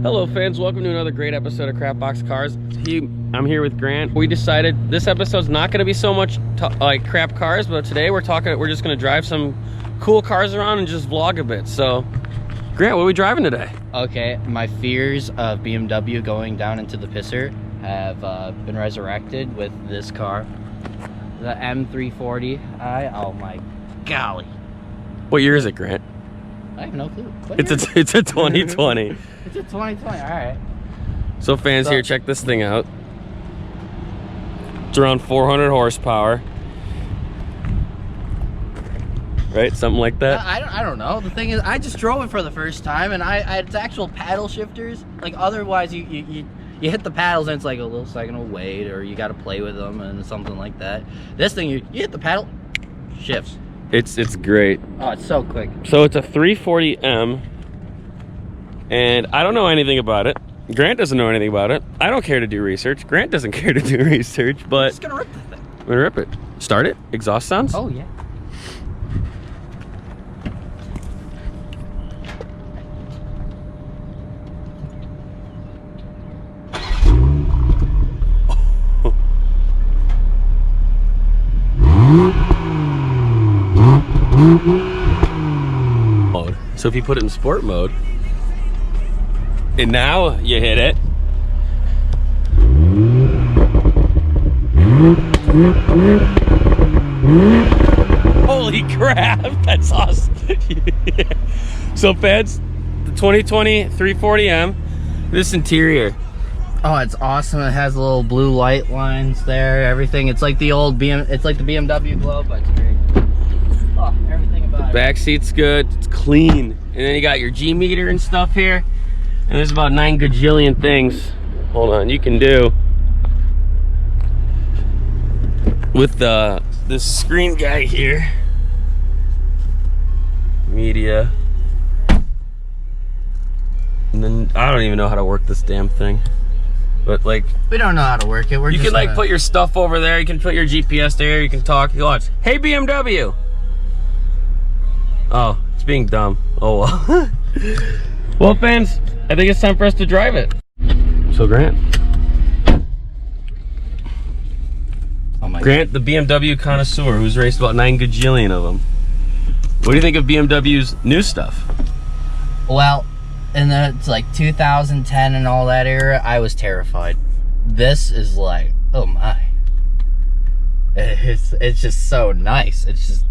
Hello fans, welcome to another great episode of Crap Box Cars. I'm here with Grant. We decided this episode's not going to be so much like crap cars, but today we're just going to drive some cool cars around and just vlog a bit. So, Grant, what are we driving today? Okay, my fears of BMW going down into the pisser have been resurrected with this car, the M340i. Oh my golly! What year is it, Grant? I have no clue. It's a 2020. It's a 2020. All right. So fans, here, check this thing out. It's around 400 horsepower, right? Something like that. I don't know. The thing is, I just drove it for the first time, and it's actual paddle shifters. Like otherwise, you hit the paddles and it's like a little second of wait, or you got to play with them and something like that. This thing, you hit the paddle, shifts. It's great. Oh, it's so quick. So it's a 340M, and I don't know anything about it. Grant doesn't know anything about it. I don't care to do research. Grant doesn't care to do research, but I'm just gonna rip the thing. I'm gonna rip it. Start it. Exhaust sounds. Oh yeah. Mode. So if you put it in sport mode, and now you hit it. Holy crap, that's awesome. Yeah. So fans, the 2020 340M, this interior. Oh, it's awesome. It has little blue light lines there, everything. It's like the old it's like the BMW glow, but it's great. Oh, everything about it. Back seat's good, it's clean. And then you got your G meter and stuff here. And there's about 9 gajillion things, hold on, you can do with this screen guy here. Media. And then I don't even know how to work this damn thing. But like, we don't know how to work it. You can like put your stuff over there, you can put your GPS there, you can talk. Watch. Hey BMW! Oh, it's being dumb. Oh well. Well fans, I think it's time for us to drive it. So Grant. Oh my Grant, the BMW connoisseur who's raced about 9 gajillion of them. What do you think of BMW's new stuff? Well, in the like 2010 and all that era, I was terrified. This is like, oh my. It's just so nice. It's just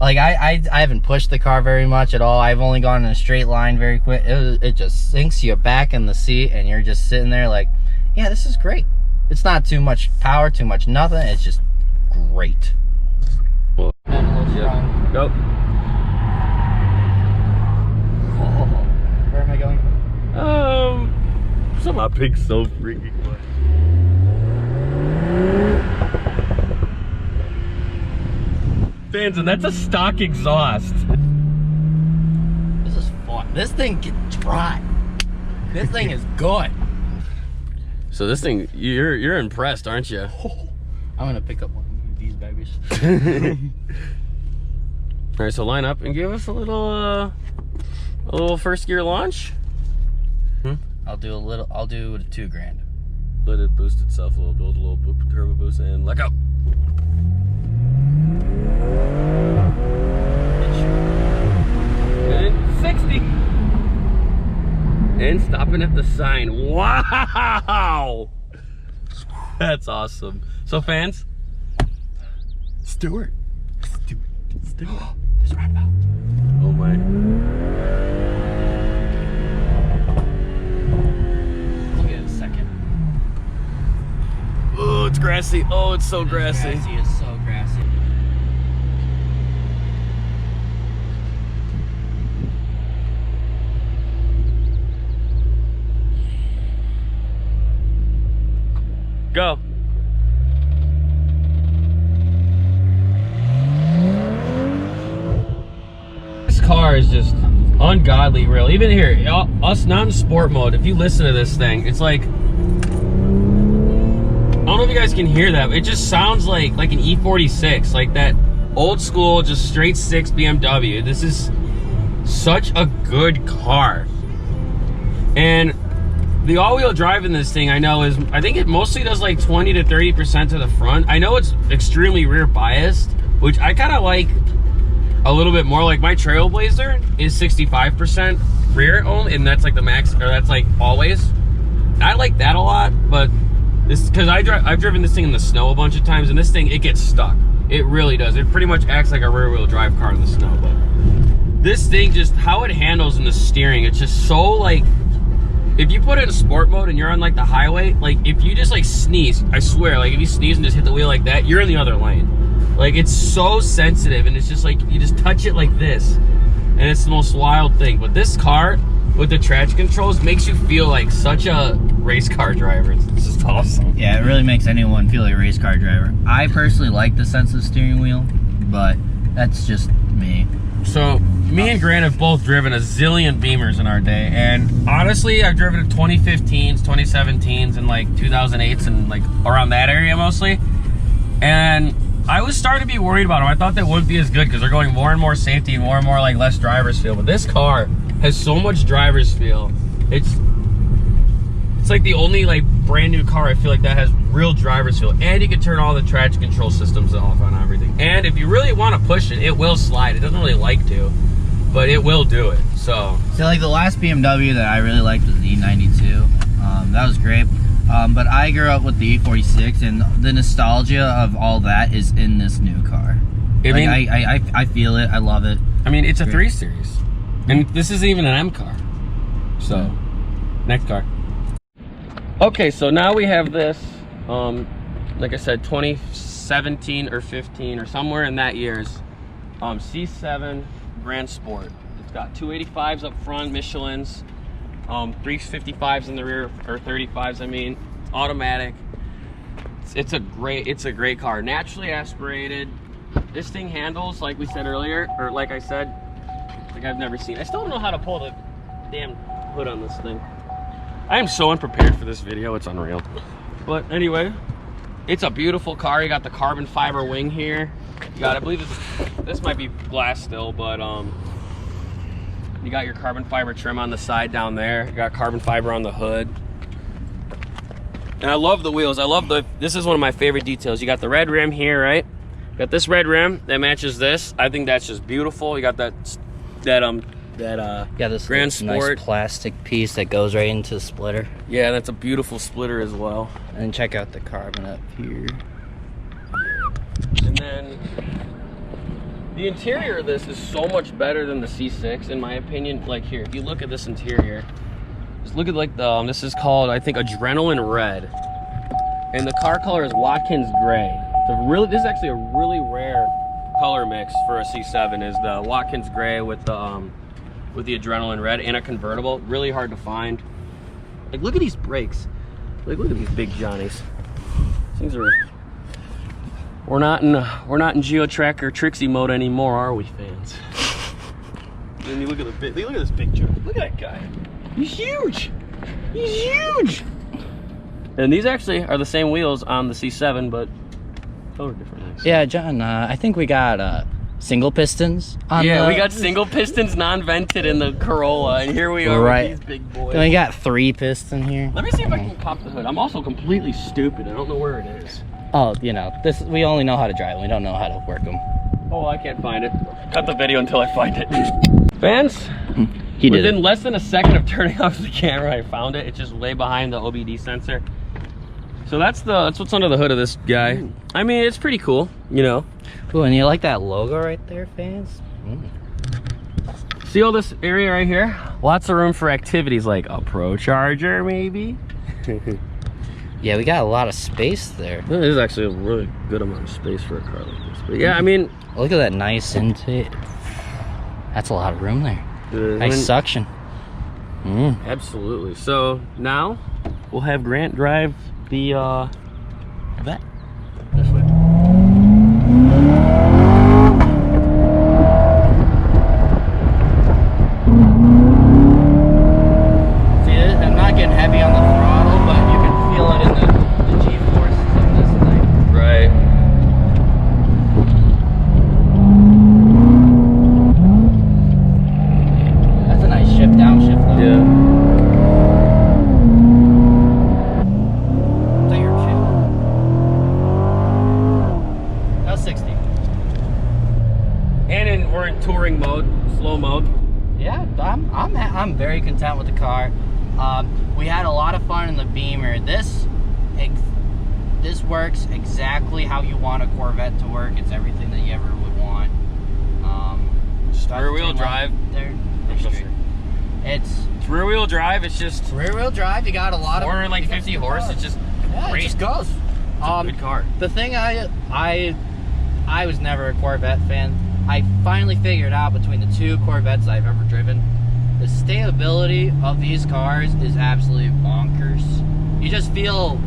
like I haven't pushed the car very much at all. I've only gone in a straight line very quick. It just sinks you back in the seat and you're just sitting there like, yeah, this is great. It's not too much power, too much nothing. It's just great. Well, yeah. Go. Oh, where am I going? Some topic so freaking much. Fans, and that's a stock exhaust. This is fun. This thing can drive. This thing is good. So this thing, you're impressed, aren't you? I'm gonna pick up one of these babies. All right, so line up and give us a little first gear launch. I'll do the 2 grand. Let it boost itself a little, build a little turbo boost, and let go. And 60. And stopping at the sign. Wow! That's awesome. So fans, Stewart. There's a roundabout. Oh my. Look at it a second. Oh, it's grassy. Oh, it's so grassy. It's so grassy. Go. This car is just ungodly real. Even here, us not in sport mode, if you listen to this thing, it's like, I don't know if you guys can hear that, but it just sounds like an E46, like that old school, just straight 6 BMW. This is such a good car. And the all-wheel drive in this thing, I know, is, I think it mostly does like 20 to 30% to the front. I know it's extremely rear biased, which I kind of like a little bit more. Like my Trailblazer is 65% rear only, and that's like the max, or that's like always. I like that a lot, but this, because I've driven this thing in the snow a bunch of times, and this thing, it gets stuck. It really does. It pretty much acts like a rear-wheel drive car in the snow, but this thing, just how it handles in the steering, it's just so like, if you put it in sport mode and you're on like the highway, like if you just like sneeze, I swear, like if you sneeze and just hit the wheel like that, you're in the other lane. Like it's so sensitive, and it's just like, you just touch it like this, and it's the most wild thing. But this car with the traction controls makes you feel like such a race car driver. It's just awesome. Yeah, it really makes anyone feel like a race car driver. I personally like the sensitive steering wheel, but that's just me. So me and Grant have both driven a zillion Beamers in our day, and honestly, I've driven 2015s, 2017s, and like 2008s, and like around that area mostly. And I was starting to be worried about them. I thought they wouldn't be as good because they're going more and more safety, more and more like less driver's feel. But this car has so much driver's feel. It's like the only like brand new car I feel like that has real driver's feel, and you can turn all the traction control systems off on everything. And if you really want to push it, it will slide. It doesn't really like to, but it will do it. So like the last BMW that I really liked was the E92. That was great. But I grew up with the E46, and the nostalgia of all that is in this new car. I feel it. I love it. I mean, it's a 3 Series, and this isn't even an M car. So, next car. Okay, so now we have this, like I said, 2017 or 15 or somewhere in that year's C7 Grand Sport. It's got 285s up front, Michelin's, 355s in the rear, or 35s, I mean, automatic. It's a great car. Naturally aspirated. This thing handles, like we said earlier, or like I said, like I've never seen. I still don't know how to pull the damn hood on this thing. I am so unprepared for this video, it's unreal. But anyway, it's a beautiful car. You got the carbon fiber wing here. You got, I believe this might be glass still, but you got your carbon fiber trim on the side down there. You got carbon fiber on the hood. And I love the wheels. This is one of my favorite details. You got the red rim here, right? You got this red rim that matches this. I think that's just beautiful. You got this Grand Sport nice plastic piece that goes right into the splitter. Yeah, that's a beautiful splitter as well. And check out the carbon up here. And then the interior of this is so much better than the C6 in my opinion. Like here, if you look at this interior, just look at like the this is called, I think, Adrenaline Red, and the car color is Watkins Gray. So this is actually a really rare color mix for a C7, is the Watkins Gray with the Adrenaline Red in a convertible. Really hard to find. Like, look at these brakes. Like, look at these big Johnnies. Things are. We're not in Geo-Track or Trixie mode anymore, are we, fans? And you look at this big Johnny. Look at that guy. He's huge. He's huge. And these actually are the same wheels on the C7, but color different. Yeah, John. I think we got single pistons on we got single pistons non-vented in the Corolla, and here we are with these big boys. And we got 3 piston here. Let me see if I can pop the hood. I'm also completely stupid. I don't know where it is. Oh, you know, we only know how to drive them. We don't know how to work them. Oh, I can't find it. Cut the video until I find it. Fans, within less than a second of turning off the camera, I found it. It's just way behind the OBD sensor. So that's what's under the hood of this guy. Ooh. I mean, it's pretty cool, you know. Ooh, and you like that logo right there, fans? See all this area right here? Lots of room for activities like a Pro Charger, maybe. Yeah, we got a lot of space there. It is actually a really good amount of space for a car like this. But yeah, I mean, look at that nice intake. That's a lot of room there. Nice suction. Absolutely. So now we'll have Grant drive the Corvette. This way. See, I'm not getting heavy on the throttle, but you can feel it in the G-forces of this thing. Right. That's a nice shift, downshift though. Yeah. with the car. We had a lot of fun in the Beamer. This works exactly how you want a Corvette to work. It's everything that you ever would want. Just rear-wheel drive. It's rear-wheel drive. It's just rear-wheel drive. You got a lot of 450 horse. It's just great. It just goes. It's a good car. The thing I was never a Corvette fan. I finally figured out between the 2 Corvettes I've ever driven, the stability of these cars is absolutely bonkers. You just feel,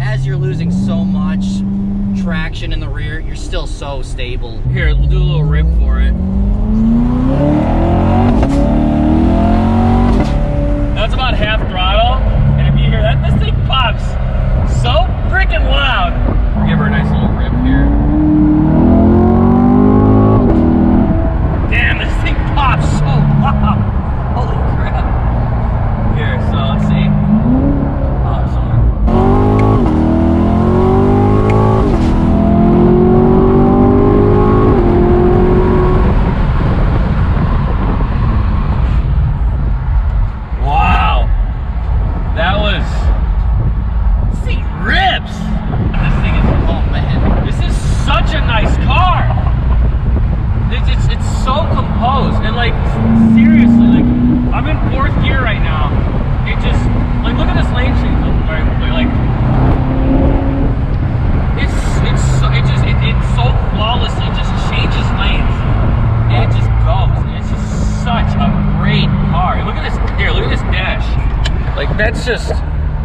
as you're losing so much traction in the rear, you're still so stable. Here, we'll do a little rip for it. That's about half throttle, and if you hear that, this thing pops so freaking loud. Give her a nice little rip here. Damn, this thing pops so loud. Holy crap. Here, so let's see. Awesome. Wow. That was... This thing rips. This thing is... Oh, man. This is such a nice car. It's so composed, and like seriously, like I'm in 4th gear right now. It just like look at this lane change, like it's so flawless. It just changes lanes, and it just goes. And it's just such a great car. Look at this here. Look at this dash. Like that's just.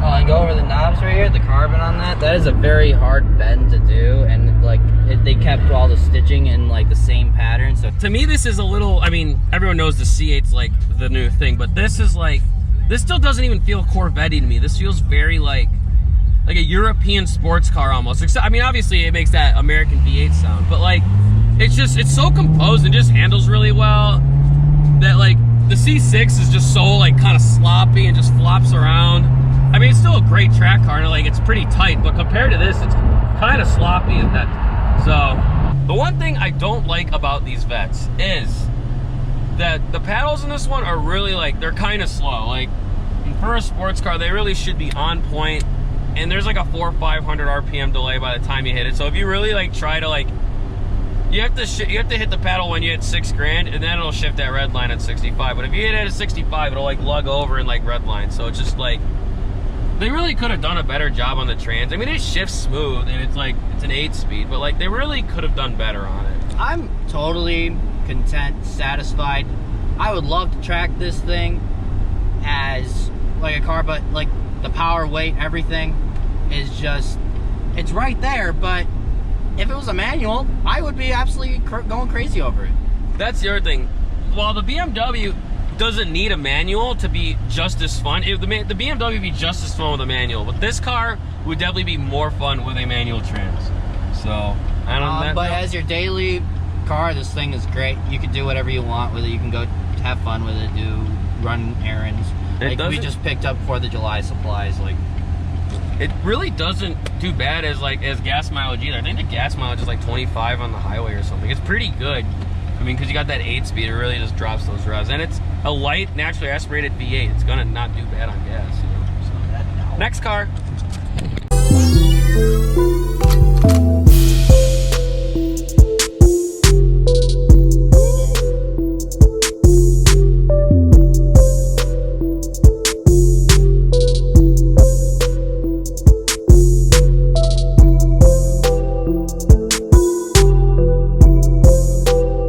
Oh, and go over the knobs right here, the carbon on that. That is a very hard bend to do, and like they kept all the stitching in like the same pattern. So to me, this is a little. I mean, everyone knows the C8's like the new thing, but this is like, this still doesn't even feel Corvette-y to me. This feels very like a European sports car almost. Except, I mean, obviously it makes that American V8 sound, but like it's so composed and just handles really well. That like the C6 is just so like kind of sloppy and just flops around. I mean, it's still a great track car, and like it's pretty tight, but compared to this, it's kind of sloppy in that. So, the one thing I don't like about these Vettes is that the paddles in this one are really like, they're kind of slow. Like, for a sports car, they really should be on point, and there's like a 400 or 500 RPM delay by the time you hit it. So if you really like try to like, you have to hit the paddle when you hit 6 grand, and then it'll shift that red line at 65. But if you hit it at 65, it'll like lug over and like red line. So it's just like, they really could have done a better job on the trans. I mean, it shifts smooth, and it's like, it's an 8-speed, but like, they really could have done better on it. I'm totally content, satisfied. I would love to track this thing as like a car, but like the power, weight, everything is just, it's right there. But if it was a manual, I would be absolutely going crazy over it. That's the other thing. While the BMW doesn't need a manual to be just as fun, the BMW would be just as fun with a manual, but this car would definitely be more fun with a manual trans. So I don't know. But as your daily car, this thing is great. You can do whatever you want with it. You can go have fun with it, run errands. Like we just picked up 4th of July supplies. Like it really doesn't do bad as gas mileage either. I think the gas mileage is like 25 on the highway or something. It's pretty good. I mean, because you got that 8-speed, it really just drops those revs, and it's a light, naturally aspirated V8. It's gonna not do bad on gas. You know? So. Next car.